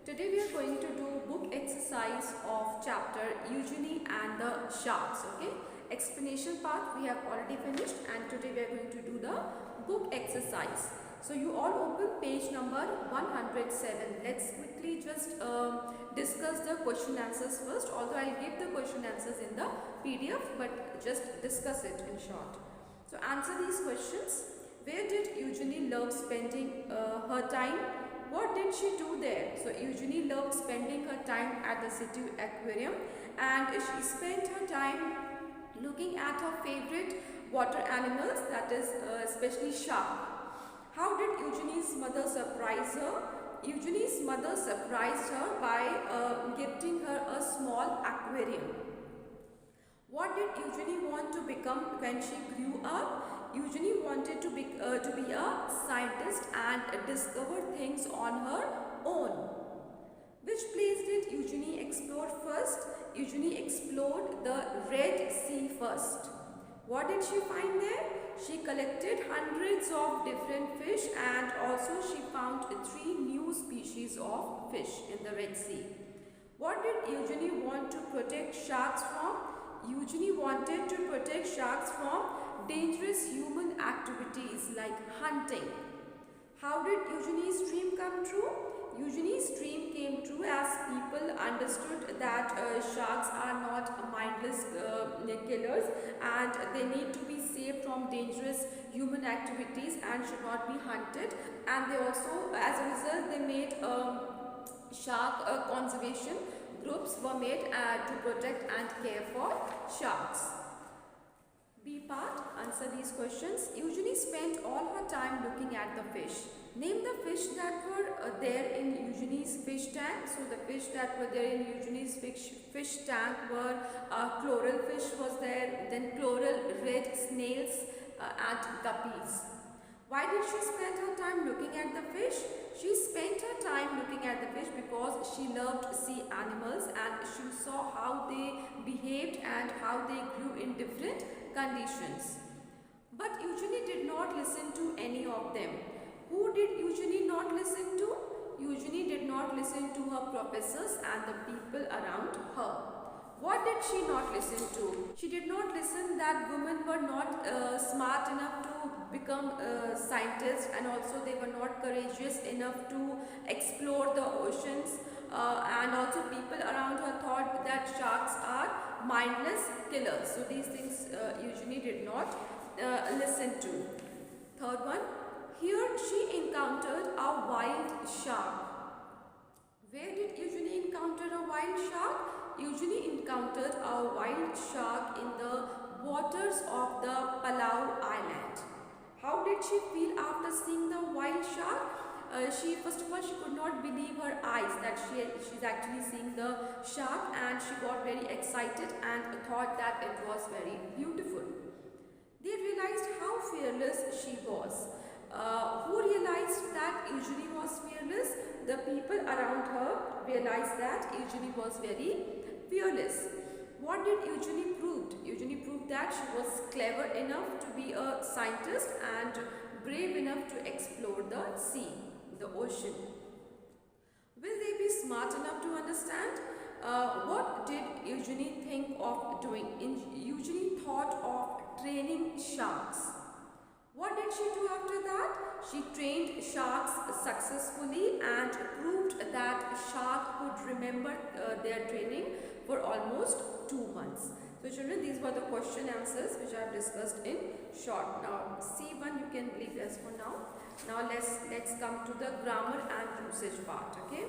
Today we are going to do book exercise of chapter Eugenie and the Sharks. Okay, explanation part we have already finished, and today we are going to do the book exercise. So you all open page number 107. Let's quickly just discuss the question answers first, although I'll give the question answers in the PDF, but just discuss it in short. So answer these questions. Where did Eugenie love spending her time? What did she do there? So Eugenie loved spending her time at the city aquarium, and she spent her time looking at her favorite water animals, that is especially shark. How did Eugenie's mother surprise her? Eugenie's mother surprised her by gifting her a small aquarium. What did Eugenie want to become when she grew up? Eugenie wanted to be a scientist and discover things on her own. Which place did Eugenie explore first? Eugenie explored the Red Sea first. What did she find there? She collected hundreds of different fish, and also she found 3 new species of fish in the Red Sea. What did Eugenie want to protect sharks from? Eugenie wanted to protect sharks from dangerous human activities like hunting. How did Eugenie's dream come true? Eugenie's dream came true as people understood that sharks are not mindless killers, and they need to be saved from dangerous human activities and should not be hunted. And they also, as a result, they made shark conservation groups were made to protect and care for sharks. B part, answer these questions. Eugenie spent all her time looking at the fish. Name the fish that were there in Eugenie's fish tank. So the fish that were there in Eugenie's fish tank were chloral fish was there, then chloral red snails and guppies. Why did she spend her time looking at the fish? She spent her time looking at the fish because she loved sea animals, and she saw how they behaved and how they grew in different conditions. But Eugenie did not listen to any of them. Who did Eugenie not listen to? Eugenie did not listen to her professors and the people around her. What did she not listen to? She did not listen that women were not smart enough to become scientists, and also they were not courageous enough to explore the oceans, and also people around her thought that sharks are mindless killers. So these things Eugenie did not listen to. Third one, here she encountered a wild shark. Where did Eugenie encounter a wild shark? Eugenie encountered a wild shark in the waters of the Palau Island. How did she feel after seeing the wild shark? First of all, she could not believe her eyes that she's actually seeing the shark, and she got very excited and thought that it was very beautiful. They realized how fearless she was. Who realized that Eugenie was fearless? The people around her realized that Eugenie was very fearless. What did Eugenie prove? Eugenie proved that she was clever enough to be a scientist and brave enough to explore the sea, the ocean. Will they be smart enough to understand? What did Eugenie think of doing? Eugenie thought of training sharks. What did she do after that? She trained sharks successfully and proved that shark could remember their training for almost 2 months. So children, these were the question answers which I have discussed in short. Now C1 you can leave as for now. Now let's come to the grammar and usage part. Okay.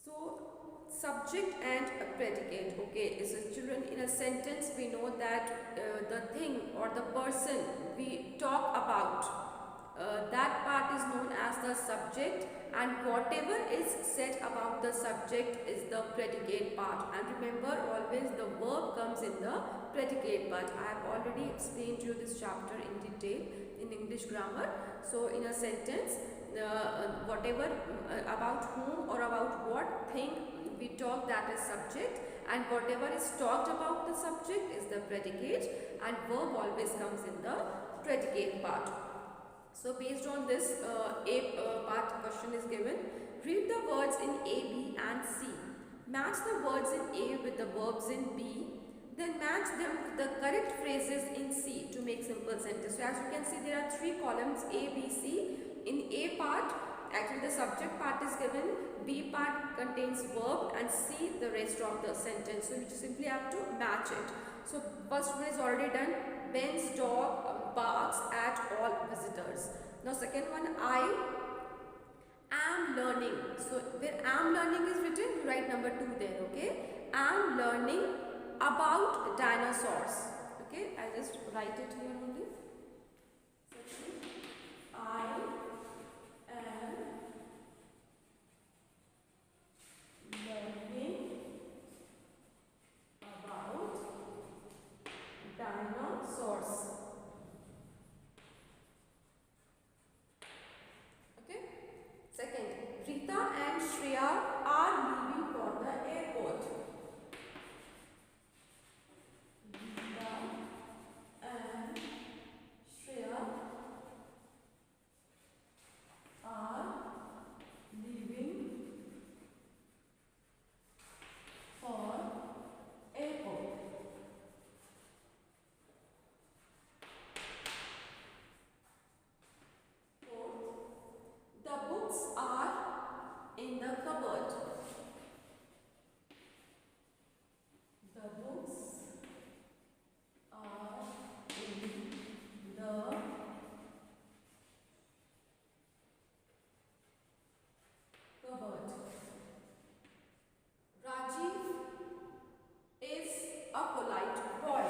So subject and predicate. Okay, so children, in a sentence we know that the thing or the person we talk about, that part is known as the subject, and whatever is said about the subject is the predicate part. And remember, always the verb comes in the predicate part. I have already explained to you this chapter in detail in English grammar. So in a sentence, whatever about whom or about what thing we talk, that is subject, and whatever is talked about the subject is the predicate, and verb always comes in the predicate part. So based on this, A part question is given. Read the words in A, B and C. Match the words in A with the verbs in B. Then match them with the correct phrases in C to make simple sentences. So as you can see, there are 3 columns A, B, C. In A part, actually the subject part is given, B part contains verb and C the rest of the sentence. So you simply have to match it. So first one is already done. Ben's dog barks at all visitors. Now second one, I am learning. So where am learning is written, you write number 2 there, okay? Am learning about dinosaurs. Okay, I'll just write it here only. I am learning about dinosaurs. Okay. Second, Rita and Shreya are leaving for the airport. Rita and Shreya are leaving for airport. The books are in the cupboard. The books are in the cupboard. Rajiv is a polite boy.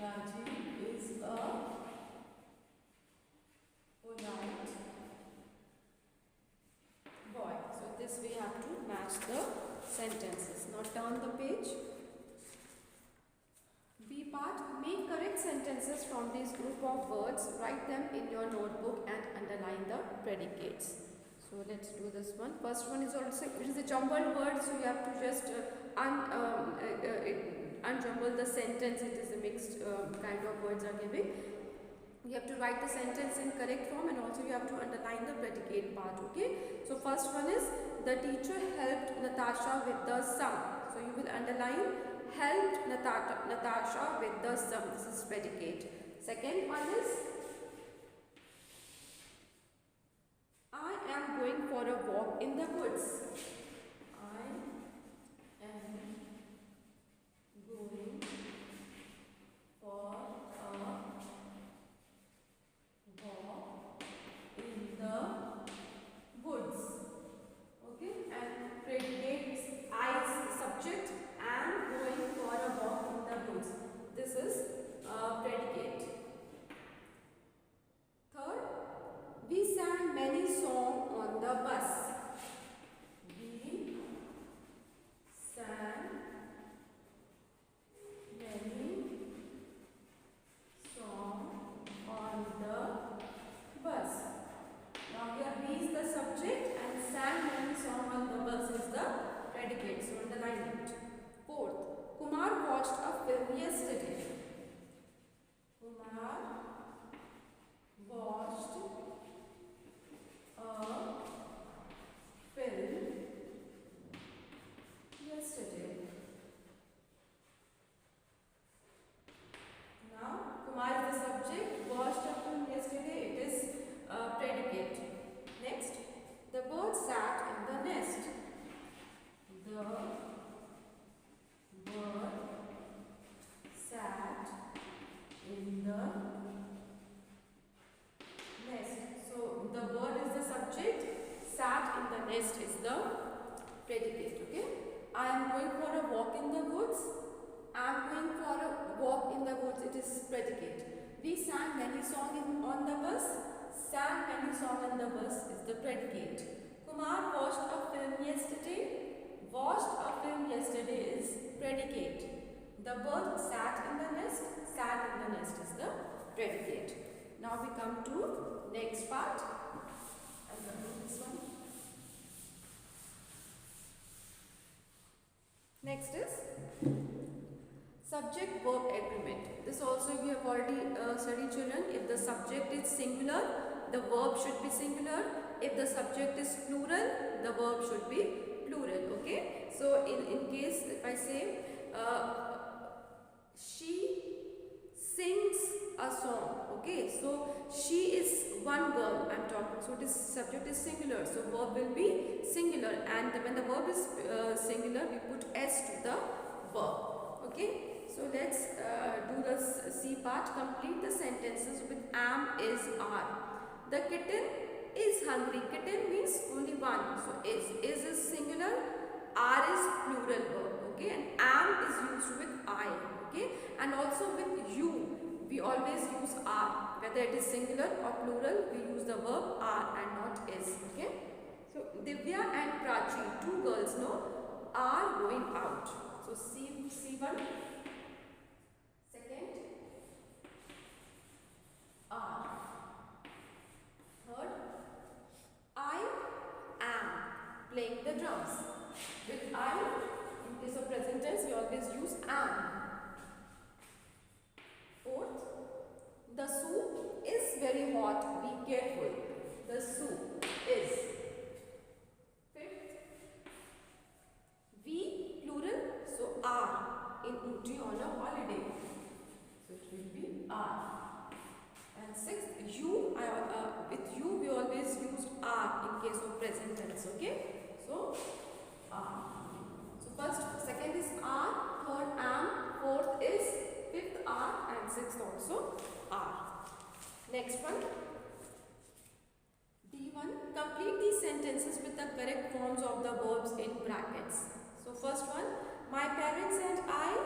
Rajiv is a polite boy. So this we have to match the sentences. Now turn the page. B part, make correct sentences from this group of words. Write them in your notebook and underline the predicates. So let's do this one. First one is also, it is a jumbled word, so you have to just unjumble the sentence. It is a mixed kind of words are giving. You have to write the sentence in correct form and also you have to underline the predicate part, okay? So first one is, the teacher helped Natasha with the sum. So you will underline helped Natasha with the sum. This is predicate. Second one is, I am going for a walk in the woods. I am going for a walk in the woods. Okay, and predicates I is the subject and going for a walk in the woods. This is predicate. Third, we sang many songs on the bus. We sang many songs on the bus. Now here B is the subject and sang many songs on the bus is the predicate. So underline it. Fourth, Kumar watched a film yesterday. Kumar watched a film yesterday. Now, Kumar is the subject, watched a film yesterday, it is predicate. Next, the bird sat in the nest. The bird sat in the nest. So the bird is the subject, sat in the nest is the predicate. Okay. I am going for a walk in the woods. I am going for a walk in the woods. It is predicate. We sang many songs on the bus. Sang many songs on the bus is the predicate. Kumar watched a film yesterday. Watched a film yesterday is predicate. The bird sat in the nest. Sat in the nest is the predicate. Now we come to next part. I'll come to this one. Next is subject-verb agreement. This also we have already studied, children. If the subject is singular, the verb verb should be singular. If the subject is plural, the verb should be plural. Okay. So in case if I say she sings a song. Okay. So she is one girl I'm talking. So this subject is singular. So verb will be singular, and when the verb is singular, we put s to the verb. Okay. So let's do the C part. Complete the sentences with am, is, are. The kitten is hungry. Kitten means only one. So is singular, are is plural verb. Okay, and am is used with I. Okay, and also with you we always use are. Whether it is singular or plural, we use the verb are and not is. Okay. So Divya and Prachi, two girls, no, are going out. So C1. Second, are. Third, I am playing the drums. With I, in case of present tense, we always use am. Fourth, the soup is very hot. Be careful. The soup is. Fifth, we plural, so are in Uti on a holiday. So it will be are. And sixth, you. With you we always use are in case of present tense. Okay. So are. So first, second is are, third am, fourth is, fifth are, and sixth also are. Next one. D1. Complete these sentences with the correct forms of the verbs in brackets. So first one, my parents and I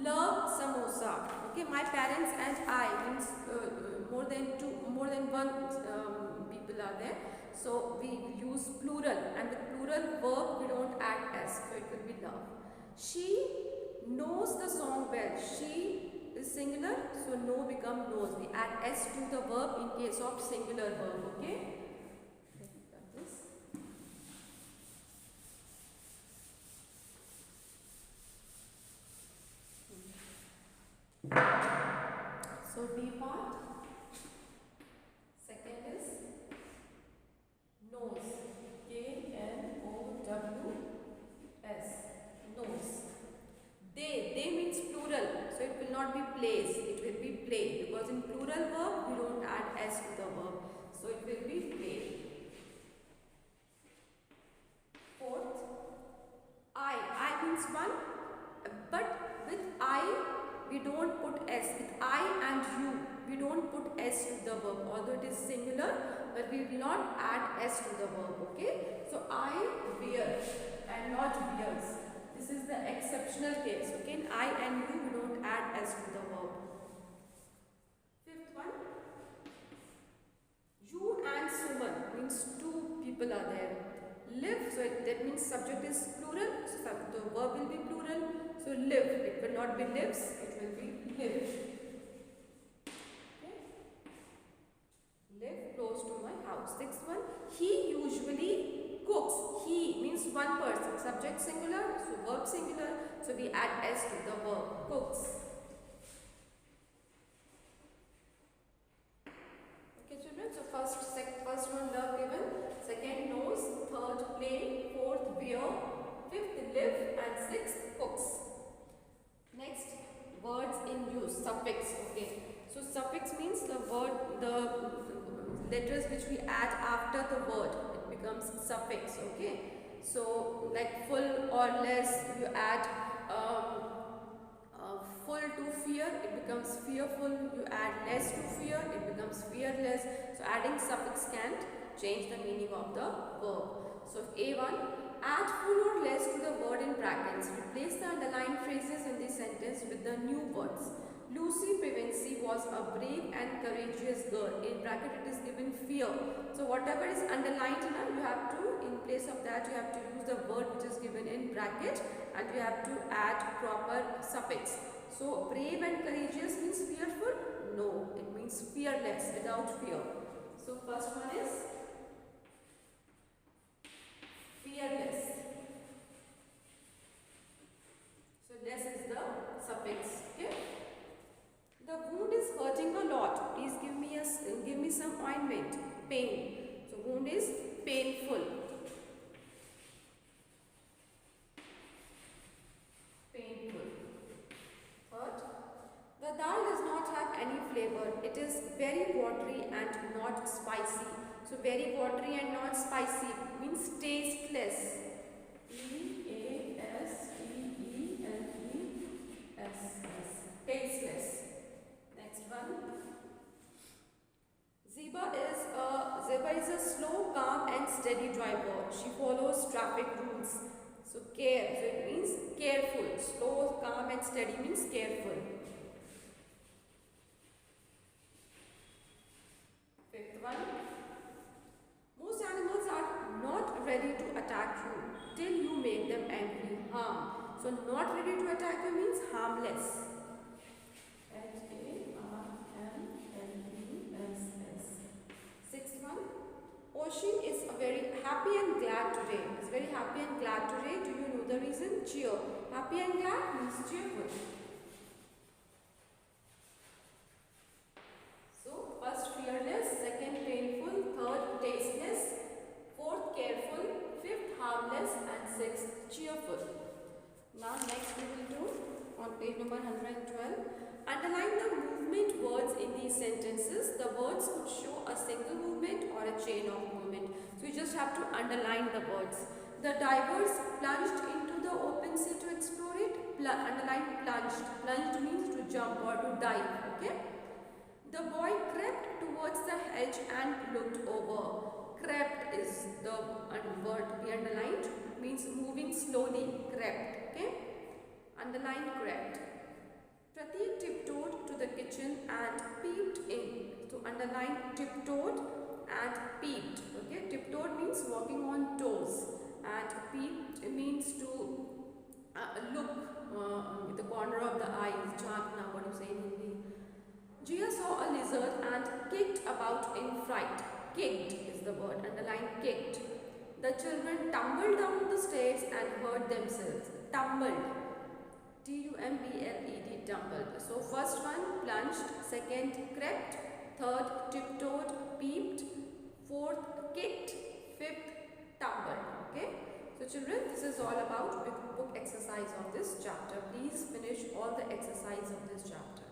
love samosa. Okay, my parents and I means more than one people are there. So we use plural, and with plural verb we don't add s, so it will be love. She knows the song well. She is singular, so know become knows. We add s to the verb in case of singular verb. Okay. So B part. Second is knows. Knows. Knows. They means plural, so it will not be plays, it will be play, because in plural verb we don't add s to the verb, so it will be play. Fourth, I means one, but with I we don't put s. With I and you we don't put s to the verb, although it is singular, but we will not add s to the verb. Okay, so I wear and not wears. This is the exceptional case. Okay, in I and you we don't add s to the verb. Fifth one, you and Suman means two people are there. Live, so that means subject is plural, so the verb will be plural. So live, it will not be lives, it will be live. Okay. Live close to my house. Sixth one, he usually cooks. He means one person, subject singular, so verb singular, so we add s to the verb, cooks. Okay children, so first one love given, second knows, third play, fourth wear, fifth live, and sixth cooks. Next, words in use, suffix. Okay, so suffix means the letters which we add after the word, it becomes suffix. Okay, so like full or less, you add full to fear, it becomes fearful. You add less to fear, it becomes fearless. So adding suffix can change the meaning of the verb. So A1, add full or less to the word in brackets. Replace the underlined phrases in the sentence with the new words. Lucy Prevency was a brave and courageous girl. In bracket it is given fear. So whatever is underlined, you have to, in place of that, you have to use the word which is given in bracket, and you have to add proper suffix. So brave and courageous means fearful? No, it means fearless, without fear. So first one is fearless. So less is the suffix. Okay. The wound is hurting a lot. Please give me some ointment. pain. So wound is painful. Painful. Third, the dal does not have any flavor. It is very watery and not spicy. So very watery and not spicy means tasteless. Tasteless. Tasteless. Next one. Zeba is a slow, calm and steady driver. She follows traffic rules. So care. So it means careful. Slow, calm and steady means careful. Fifth one. Most animals are not ready to attack you till you make them angry. Harm. So not ready to attack you means harmless. Harmless. Sixth one. Ocean is very happy and glad today. Is very happy and glad today. Do you know the reason? Cheer. Happy and glad means cheerful. So first fearless, second painful, third tasteless, fourth careful, fifth harmless and sixth cheerful. Now next we will do on page number 112. Underline the movement words in these sentences. The words could show a single movement or a chain of movement. So you just have to underline the words. The divers plunged into the open sea to explore it. Underline plunged. Plunged means to jump or to dive. Okay. The boy crept towards the hedge and looked over. Crept is the word to be underlined. Means moving slowly. Crept. Okay. Underline crept. Pratik tiptoed to the kitchen and peeped in. So underline tiptoed and peeped. Okay. Tiptoed means walking on toes. And peeped means to look with the corner of the eye. Jhakna, what you say in Hindi. Jia saw a lizard and kicked about in fright. Kicked is the word. Underline kicked. The children tumbled down the stairs and hurt themselves. Tumbled. T-U-M-B-L-E-D. Tumbled. So first one plunged. Second crept. Third tiptoed. Peeped. Fourth kicked. Fifth tumbled. Okay. So children, this is all about book exercise of this chapter. Please finish all the exercise of this chapter.